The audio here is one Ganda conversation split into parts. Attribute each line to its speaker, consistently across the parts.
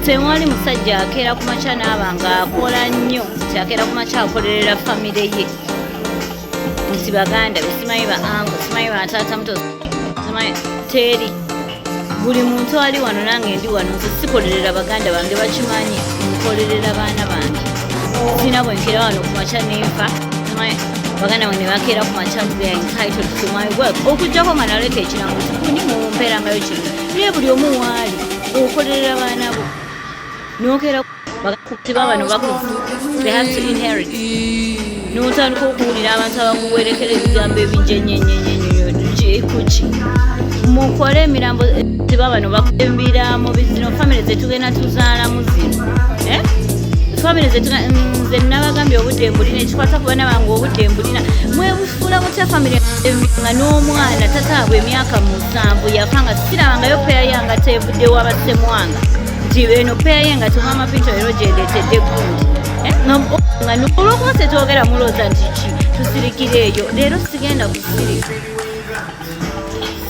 Speaker 1: tewali musajja akeera ku makya naaba ng'akola nnyo nti akeera ku makya akolerera famire ye nti baganda be simanyi ba ango simanyi ba taata muto simanyi teri buli muntu ali wano nange ndi wano nze sikolerera baganda bange bakimanyi nkolerera baana bange sina bwe nkeera wano ku makya nenfa simanyi baganda bange ne bakeera ku makya they are entitled to my work okuggyako nga naleka ekirango kikundi mumpeerangayo kino naye buli omu waali okolerera baana bo nokeera tiba bano bakuze they have to inherit n'otandika okuwulira abantu abakuwerekera ebigambo ebijjenyenyenyenyenyo kuki mukole emirambo tiba bano bakembiramu bizino famire zetugenda tuzaalamu zino famire nze nabagambye obudde mbulina ekikwata ku baana bange obudde mbulina mwebufuula mutya famire nga n'omwana tataabwe emyaka 7 yafa nga sirabangayo peya yange tevuddewo abasemwanga nti eno peya ye nga tumama pinto ero gyendeetedde gundi nga olwokuba tetwogera mulooza nti ki tusirikira eyo leero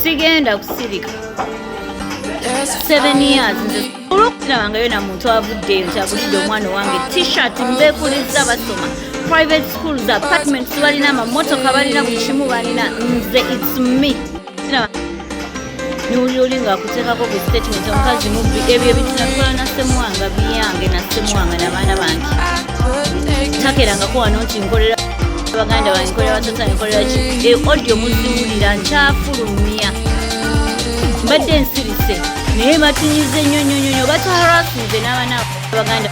Speaker 1: sigenda kusirika 7 years nze olwokukirabangayo na muntu avuddeyo nti agulidde omwana owange t-shirt mbeekuliza basoma private schools apartments balina amamotoka balina buli kimu balina nze its me niwulira ng'akuteekako ku statement omukazi mubbi ebyo ebitunakola na ssemuwanga byange na ssemuwanga n'abaana bange takerangako wano nti nkolera baganda bange nkolera batata nkolera ki audio muziwulira nkyafulumya mbadde nsirise naye batunyize nnyonyonyonyo bataharasinze n'abaana baganda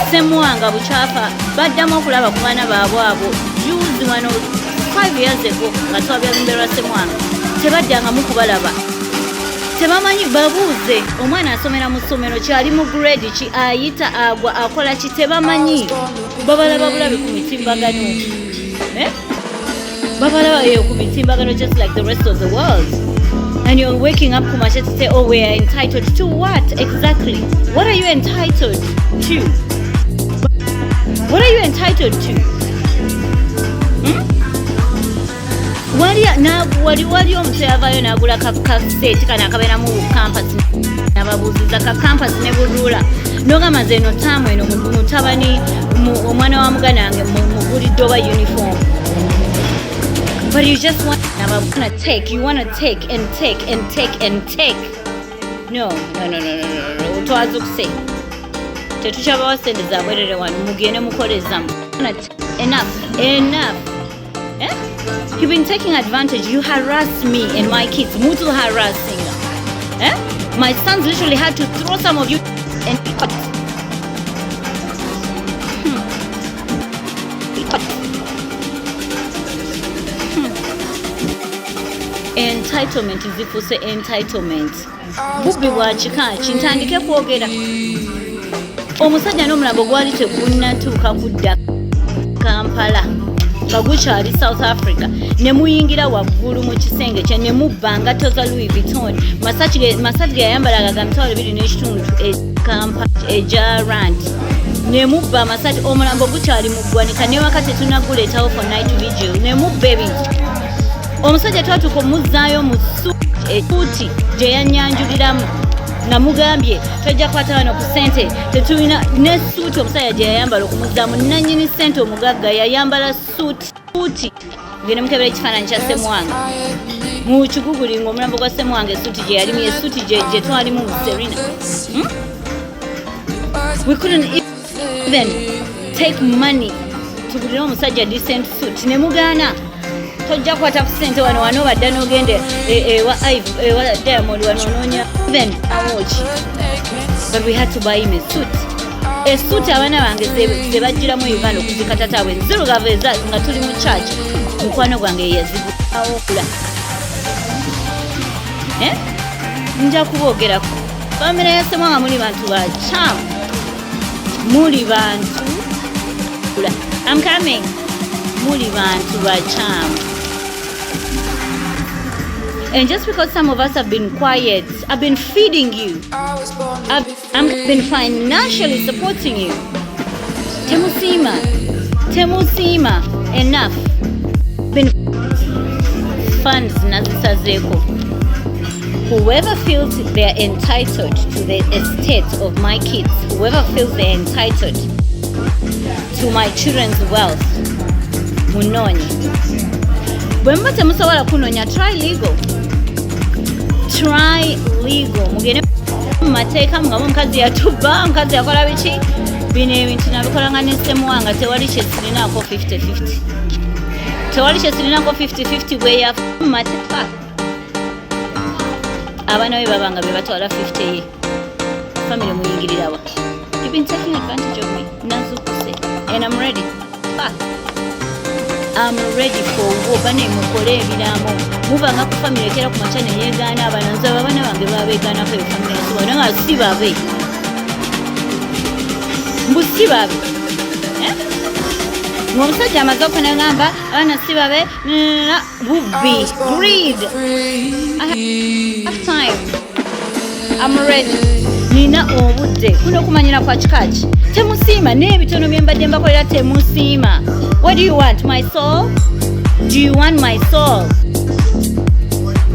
Speaker 1: ssemuwanga bukyafa baddamu okulaba ku baana baabwe abo juzi wano 5 years ago nga twabyalumbe lwa ssemuwanga tebaddangamu kubalaba tebamanyi babuuze omwana asomera mu ssomero kyali mu grade ki ayita agwa akola ki tebamanyi babalaba bulabe ku mitimbagano babalaba eyo ku mitimbagano just like the rest of the world and you're waking up kumashe to say oh we are entitled to what exactly what are you entitled to what are you entitled to wali omuntu yavaayo n'agula kaseeti kano akabeeramu kampasi nababuuziza ka kampasi ne bulula n'ogamba nze eno taamu eno mutabani omwana wa muganda wange mugulidde oba uniform but you just want you want to take and take and take and take no twazukuse tetukyabawa sente za bwerere wano mugende mukolezamu enough You've been taking advantage. You harassed me and my kids. Mutu harassing. My sons literally had to throw some of you and cut. Entitlement is if you say entitlement. Bubi bwakika kintandike kwogera. Omusajja n'omulambo gwali tegunnatuuka kudda Kampala. Baguchali South Africa ne muyingira waggulu mu kisenge kye ne mubanga toza Louis Vuitton masati yayambalaga gamitwalo 2.5 Kampala ejarand ne mubba masati omulambo gukyali muggwanika ne wakati tunaguleetawo for night vigil ne mubba ebintu omusajja twatuka omuzaayo mu suuti gye yanyanjuliramu namugambye tojja kwata wano ku ssente tetulina ne suuti omusajja gye yayambala okumuzaamu nannyini ssente omugagga yayambala suuti ngene mukebera ekifaananyi kya ssemuwange mu kiguguli ng'omulambo gwa ssemuwange suuti gye yalimu esuuti gye twalimu mu Serena we couldn't even take money tugulire omusajja decent suit ne mugaana tojja kwata ku ssente wano badda n'ogende ewa Diamond wano onoonya even awoki but we had to buy him a suit abaana bange ze bajjiramu Uganda okuzika tataabwe nzirugavu nga tuli mu church mukwano gwange yazigula nja kuboogerako famire ya Ssemwanga muli bantu bakyamu muli bantu I'm coming muli bantu bakyamu. And just because some of us have been quiet, I've been feeding you. I've been financially supporting you. Temusima, enough. Been funds nazisazeko. whoever feels they're entitled to the estate of my kids, whoever feels they're entitled to my children's wealth, munonye. Bwe muba temusobola kunoonya, try legal. Try legal. Mugende mu mateeka mugamu omukazi yatubba, omukazi yakola biki? Bino ebintu nabikolanga ne ssemuwanga, tewali kye sirinaako 50-50. Tewali kye sirinaako 50-50 bwe yafa mu mateeka. Abaana be babanga be batwala 50 ye. Family muyingirirawa. You've been taking advantage of me. Nazukuse. And I'm ready. I'm ready for war. Bane mukole ebiraamo. Muvanga ku family ekera ku macha ne yeegaana abaana nze abaana bange babeegaana ko family nsuba nga si babe. Mbusi babe. Omusajja amaze okunagamba abaana si babe bubbi. Greed. I have time. I'm ready. Nina obudde. Kuno kumanyira kwa kikaaki. Temusiima n'ebitono bye mbadde mbakolera temusiima. What do you want? My soul? Do you want my soul?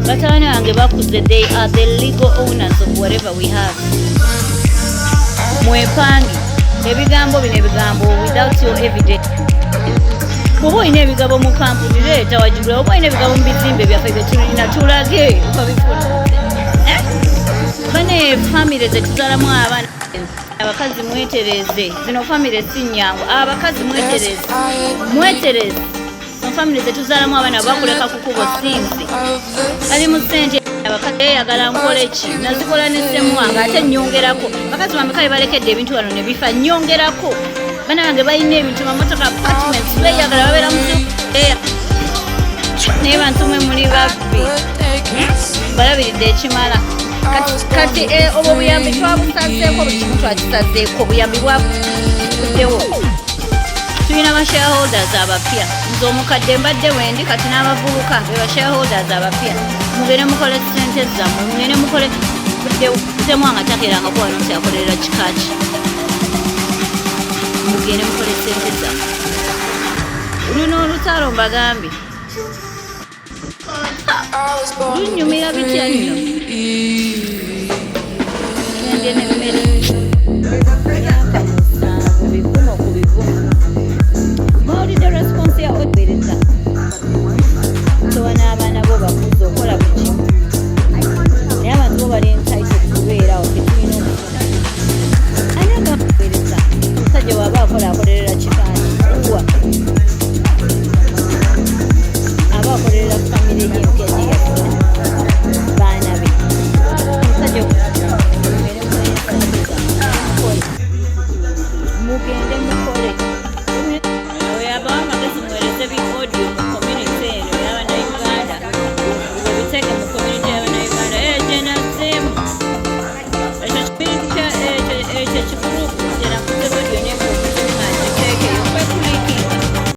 Speaker 1: Batawana bange bakuze, they are the legal owners of whatever we have. Mwepange. Ebigambo bino ebigambo without your evidence. Oba olina ebigabo mu kampuni leeta wajibula. Oba olina ebigabo mu bizimbe byaffe bye tulina tulage okabifuna. Bane family zetuzaalamu abaana. Abakazi mwetereze. Zino family si nnyangu. Abakazi mwetereze. Mwetereze. Zino family zetuzaalamu abaana bakuleka kukubo sinzi. Ali mu ssente abakazi eyagala nkole ki? Nazikola ne ssemuwanga ate nnyongerako. Bakazi bameka balekedde ebintu wano ne bifa nnyongerako. Bana bange balina ebintu mamotoka apartments beyagala babeera mu naye bantu mwe muli babbi. Balabiridde ekimala. Kati obwo buyambi twabusazeeko, buli kimu twakisazeeko, obuyambi bwakuddewo. Tulina ba shareholders abapya. Nze omukadde mbadde wendi kati n'abavubuka be ba shareholders abapya. Mugende mukole ssente zammwe, mugende mukole Ssemuwanga takeerangako wano nti akolerera kikaaki. Mugende mukole ssente zammwe. Luno olutalo mbagambye. Lunyumira bitya nno.